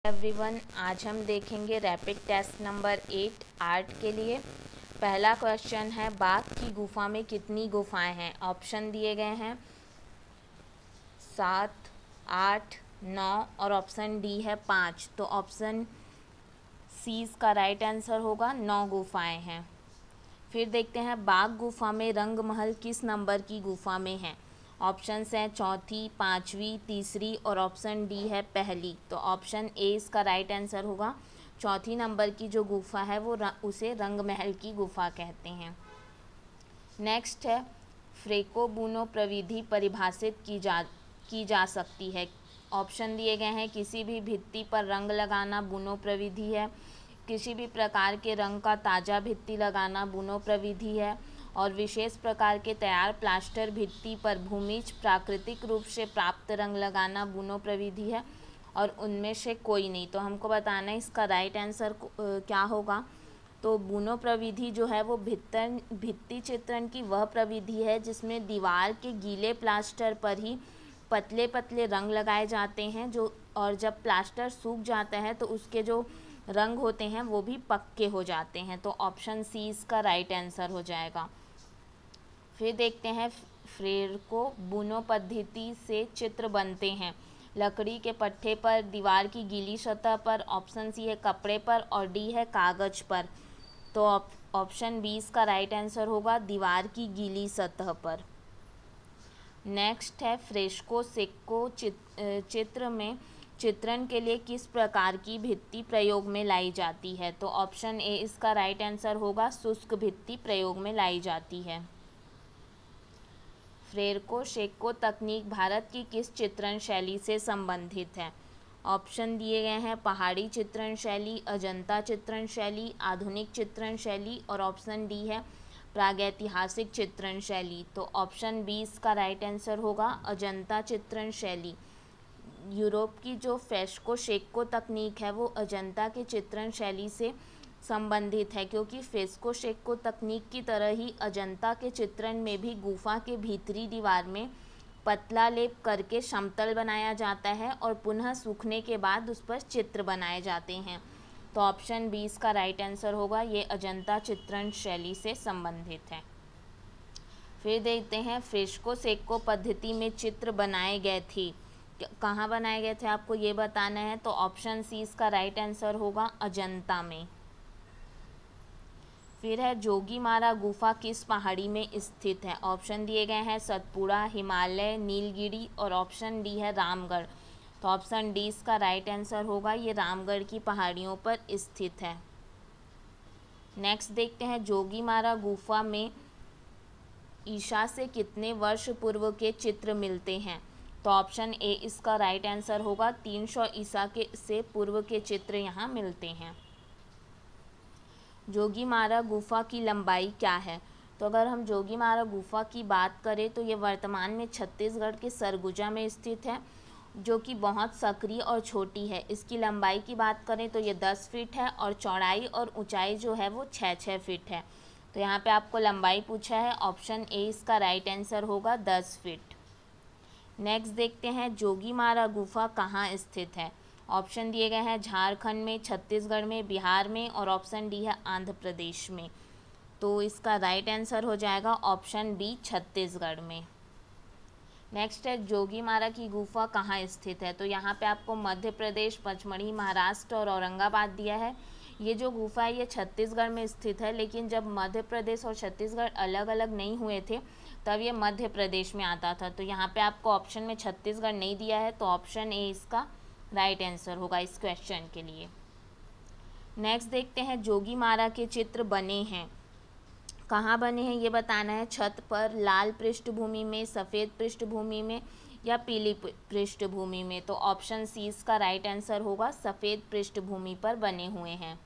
Everyone, आज हम देखेंगे रैपिड टेस्ट नंबर 8 आर्ट के लिए। पहला क्वेश्चन है, बाघ की गुफा में कितनी गुफाएं हैं। ऑप्शन दिए गए हैं 7, 8, 9 और ऑप्शन डी है 5। तो ऑप्शन सी इसका राइट आंसर होगा, 9 गुफाएं हैं। फिर देखते हैं, बाघ गुफा में रंग महल किस नंबर की गुफा में है। ऑप्शंस हैं 4, 5वीं, 3री और ऑप्शन डी है पहली। तो ऑप्शन ए इसका राइट आंसर होगा। 4 नंबर की जो गुफा है वो उसे रंग महल की गुफा कहते हैं। नेक्स्ट है, फ्रेको बुनो प्रविधि परिभाषित की जा सकती है। ऑप्शन दिए गए हैं, किसी भी भित्ति पर रंग लगाना बुनो प्रविधि है, किसी भी प्रकार के रंग का ताज़ा भित्ति लगाना बुनो प्रविधि है, और विशेष प्रकार के तैयार प्लास्टर भित्ति पर भूमिज प्राकृतिक रूप से प्राप्त रंग लगाना बुनो प्रविधि है, और उनमें से कोई नहीं। तो हमको बताना है इसका राइट आंसर क्या होगा। तो बुनो प्रविधि जो है वो भित्ति चित्रण की वह प्रविधि है जिसमें दीवार के गीले प्लास्टर पर ही पतले पतले रंग लगाए जाते हैं, और जब प्लास्टर सूख जाता है तो उसके जो रंग होते हैं वो भी पक्के हो जाते हैं। तो ऑप्शन सी इसका राइट आंसर हो जाएगा। फिर देखते हैं, फ्रेको बुनो पद्धति से चित्र बनते हैं लकड़ी के पट्टे पर, दीवार की गीली सतह पर, ऑप्शन सी है कपड़े पर और डी है कागज पर। तो ऑप्शन बी इसका राइट आंसर होगा, दीवार की गीली सतह पर। नेक्स्ट है, फ्रेस्को सेक्को चित्र में चित्रण के लिए किस प्रकार की भित्ति प्रयोग में लाई जाती है। तो ऑप्शन ए इसका राइट आंसर होगा, शुष्क भित्ति प्रयोग में लाई जाती है। फ्रेस्को सेक्को तकनीक भारत की किस चित्रण शैली से संबंधित है। ऑप्शन दिए गए हैं पहाड़ी चित्रण शैली, अजंता चित्रण शैली, आधुनिक चित्रण शैली और ऑप्शन डी है प्रागैतिहासिक चित्रण शैली। तो ऑप्शन बी इसका राइट आंसर होगा, अजंता चित्रण शैली। यूरोप की जो फ्रेस्को सेक्को तकनीक है वो अजंता के चित्रण शैली से संबंधित है, क्योंकि फ्रेस्को सेक्को तकनीक की तरह ही अजंता के चित्रण में भी गुफा के भीतरी दीवार में पतला लेप करके समतल बनाया जाता है और पुनः सूखने के बाद उस पर चित्र बनाए जाते हैं। तो ऑप्शन बी इसका राइट आंसर होगा, ये अजंता चित्रण शैली से संबंधित है। फिर देखते हैं, फ्रेस्को सेक्को पद्धति में चित्र बनाए गए थे, कहाँ बनाए गए थे आपको ये बताना है। तो ऑप्शन सी इसका राइट आंसर होगा, अजंता में। फिर है, जोगीमारा गुफा किस पहाड़ी में स्थित है। ऑप्शन दिए गए हैं सतपुड़ा, हिमालय, नीलगिरी और ऑप्शन डी है रामगढ़। तो ऑप्शन डी इसका राइट आंसर होगा, ये रामगढ़ की पहाड़ियों पर स्थित है। नेक्स्ट देखते हैं, जोगीमारा गुफा में ईसा से कितने वर्ष पूर्व के चित्र मिलते हैं। तो ऑप्शन ए इसका राइट आंसर होगा, 300 ईसा से पूर्व के चित्र यहाँ मिलते हैं। जोगीमारा गुफा की लंबाई क्या है। तो अगर हम जोगीमारा गुफा की बात करें तो ये वर्तमान में छत्तीसगढ़ के सरगुजा में स्थित है, जो कि बहुत सक्रिय और छोटी है। इसकी लंबाई की बात करें तो ये 10 फीट है और चौड़ाई और ऊंचाई जो है वो 6-6 फीट है। तो यहाँ पे आपको लंबाई पूछा है, ऑप्शन ए इसका राइट आंसर होगा, 10 फीट। नेक्स्ट देखते हैं, जोगीमारा गुफा कहाँ स्थित है। ऑप्शन दिए गए हैं झारखंड में, छत्तीसगढ़ में, बिहार में और ऑप्शन डी है आंध्र प्रदेश में। तो इसका राइट आंसर हो जाएगा ऑप्शन बी, छत्तीसगढ़ में। नेक्स्ट है, जोगीमारा की गुफा कहाँ स्थित है। तो यहाँ पे आपको मध्य प्रदेश, पचमढ़ी, महाराष्ट्र और औरंगाबाद दिया है। ये जो गुफा है ये छत्तीसगढ़ में स्थित है, लेकिन जब मध्य प्रदेश और छत्तीसगढ़ अलग अलग नहीं हुए थे तब ये मध्य प्रदेश में आता था। तो यहाँ पे आपको ऑप्शन में छत्तीसगढ़ नहीं दिया है, तो ऑप्शन ए इसका राइट आंसर होगा इस क्वेश्चन के लिए। नेक्स्ट देखते हैं, जोगीमारा के चित्र बने हैं, कहाँ बने हैं ये बताना है। छत पर, लाल पृष्ठभूमि में, सफ़ेद पृष्ठभूमि में या पीली पृष्ठभूमि में। तो ऑप्शन सी इसका राइट आंसर होगा, सफ़ेद पृष्ठभूमि पर बने हुए हैं।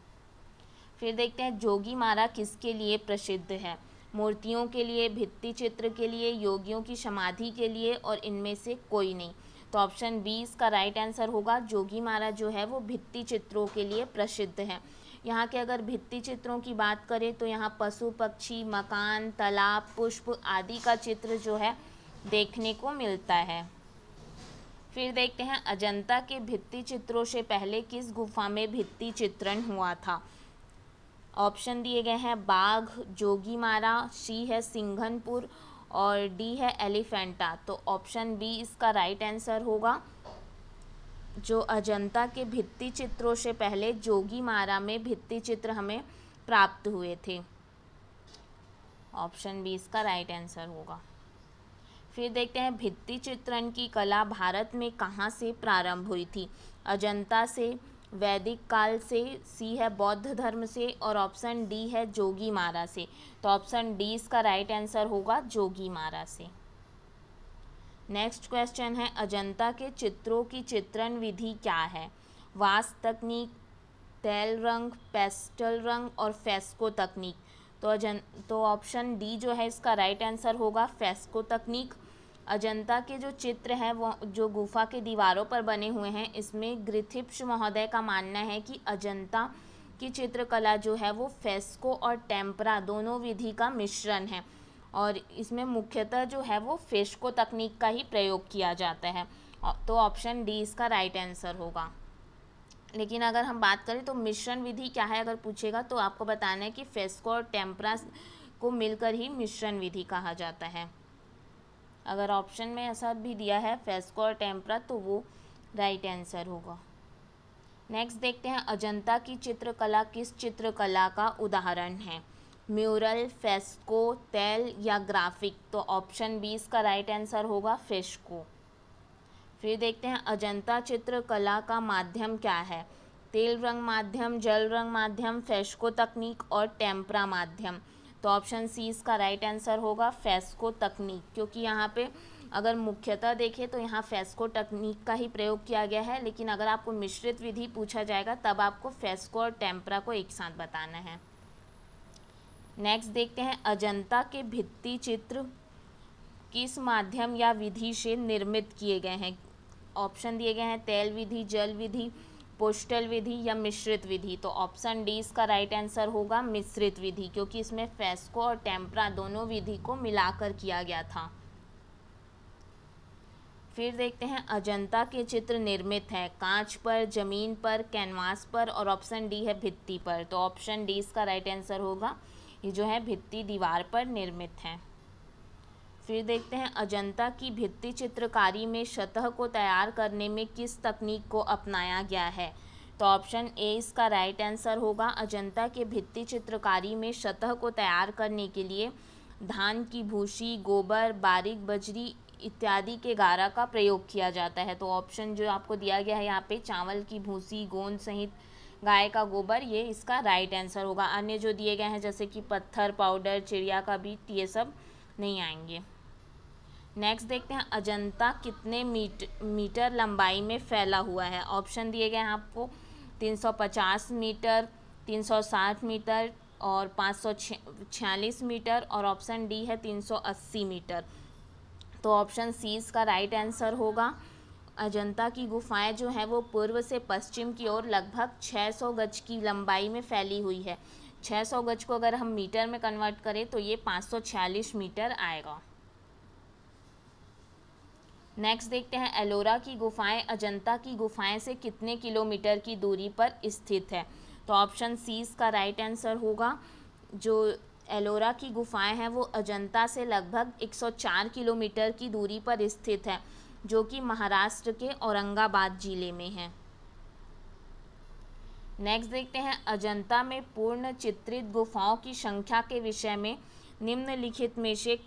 फिर देखते हैं, जोगीमारा किसके लिए प्रसिद्ध है। मूर्तियों के लिए, भित्ति चित्र के लिए, योगियों की समाधि के लिए और इनमें से कोई नहीं। तो ऑप्शन बी इसका राइट आंसर होगा, जोगीमारा जो है वो भित्ति चित्रों के लिए प्रसिद्ध है। यहाँ के अगर भित्ति चित्रों की बात करें तो यहाँ पशु पक्षी, मकान, तालाब, पुष्प आदि का चित्र जो है देखने को मिलता है। फिर देखते हैं अजंता के भित्ति चित्रों से पहले किस गुफा में भित्ति चित्रण हुआ था। ऑप्शन दिए गए हैं बाघ, जोगीमारा, सी है सिंघनपुर और डी है एलिफेंटा। तो ऑप्शन बी इसका राइट आंसर होगा। जो अजंता के भित्ति चित्रों से पहले जोगीमारा में भित्ति चित्र हमें प्राप्त हुए थे। ऑप्शन बी इसका राइट आंसर होगा। फिर देखते हैं भित्ति चित्रण की कला भारत में कहाँ से प्रारंभ हुई थी। अजंता से, वैदिक काल से, सी है बौद्ध धर्म से और ऑप्शन डी है जोगीमारा से। तो ऑप्शन डी इसका राइट आंसर होगा, जोगीमारा से। नेक्स्ट क्वेश्चन है अजंता के चित्रों की चित्रण विधि क्या है। वास्प तकनीक, तेल रंग, पेस्टल रंग और फेस्को तकनीक। तो ऑप्शन डी जो है इसका राइट आंसर होगा, फेस्को तकनीक। अजंता के जो चित्र हैं वो जो गुफा के दीवारों पर बने हुए हैं, इसमें ग्रिफिथ्स महोदय का मानना है कि अजंता की चित्रकला जो है वो फेस्को और टेम्परा दोनों विधि का मिश्रण है और इसमें मुख्यतः जो है वो फेस्को तकनीक का ही प्रयोग किया जाता है। तो ऑप्शन डी इसका राइट आंसर होगा। लेकिन अगर हम बात करें तो मिश्रण विधि क्या है अगर पूछेगा तो आपको बताना है कि फेस्को और टेम्परा को मिलकर ही मिश्रण विधि कहा जाता है। अगर ऑप्शन में ऐसा भी दिया है फेस्को और टेम्परा तो वो राइट आंसर होगा। नेक्स्ट देखते हैं अजंता की चित्रकला किस चित्रकला का उदाहरण है। म्यूरल, फेस्को, तेल या ग्राफिक। तो ऑप्शन बी इसका राइट आंसर होगा, फेस्को। फिर देखते हैं अजंता चित्रकला का माध्यम क्या है। तेल रंग माध्यम, जल रंग माध्यम, फेस्को तकनीक और टेम्परा माध्यम। तो ऑप्शन सी इसका राइट आंसर होगा, फेस्को तकनीक, क्योंकि यहाँ पे अगर मुख्यतः देखें तो यहाँ फेस्को तकनीक का ही प्रयोग किया गया है, लेकिन अगर आपको मिश्रित विधि पूछा जाएगा तब आपको फेस्को और टेम्परा को एक साथ बताना है। नेक्स्ट देखते हैं अजंता के भित्ति चित्र किस माध्यम या विधि से निर्मित किए गए हैं। ऑप्शन दिए गए हैं तेल विधि, जल विधि, पोस्टल विधि या मिश्रित विधि। तो ऑप्शन डी इसका राइट आंसर होगा, मिश्रित विधि, क्योंकि इसमें फेस्को और टेम्परा दोनों विधि को मिलाकर किया गया था। फिर देखते हैं अजंता के चित्र निर्मित है कांच पर, जमीन पर, कैनवास पर और ऑप्शन डी है भित्ति पर। तो ऑप्शन डी इसका राइट आंसर होगा, ये जो है भित्ति दीवार पर निर्मित है। फिर देखते हैं अजंता की भित्ति चित्रकारी में सतह को तैयार करने में किस तकनीक को अपनाया गया है। तो ऑप्शन ए इसका राइट आंसर होगा। अजंता के भित्ति चित्रकारी में सतह को तैयार करने के लिए धान की भूसी, गोबर, बारीक बजरी इत्यादि के गारा का प्रयोग किया जाता है। तो ऑप्शन जो आपको दिया गया है यहाँ पे चावल की भूसी, गोंद सहित गाय का गोबर, ये इसका राइट आंसर होगा। अन्य जो दिए गए हैं जैसे कि पत्थर, पाउडर, चिड़िया का बीट, ये सब नहीं आएंगे। नेक्स्ट देखते हैं अजंता कितने मीटर लंबाई में फैला हुआ है। ऑप्शन दिए गए हैं आपको 350 मीटर, 360 मीटर और 546 मीटर और ऑप्शन डी है 380 मीटर। तो ऑप्शन सी इसका राइट आंसर होगा। अजंता की गुफाएं जो हैं वो पूर्व से पश्चिम की ओर लगभग 600 गज की लंबाई में फैली हुई है। 600 गज को अगर हम मीटर में कन्वर्ट करें तो ये 546 मीटर आएगा। नेक्स्ट देखते हैं एलोरा की गुफाएं अजंता की गुफाएं से कितने किलोमीटर की दूरी पर स्थित है। तो ऑप्शन सी इसका राइट आंसर होगा। जो एलोरा की गुफाएं हैं वो अजंता से लगभग 104 किलोमीटर की दूरी पर स्थित है, जो कि महाराष्ट्र के औरंगाबाद जिले में है। नेक्स्ट देखते हैं अजंता में पूर्ण चित्रित गुफाओं की संख्या के विषय में निम्नलिखित में से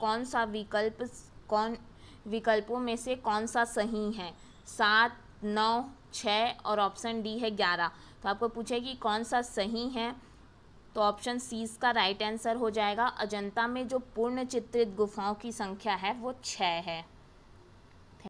विकल्पों में से कौन सा सही है। 7, 9, 6 और ऑप्शन डी है 11। तो आपको पूछेगी कौन सा सही है, तो ऑप्शन सी इसका राइट आंसर हो जाएगा। अजंता में जो पूर्ण चित्रित गुफाओं की संख्या है वो 6 है।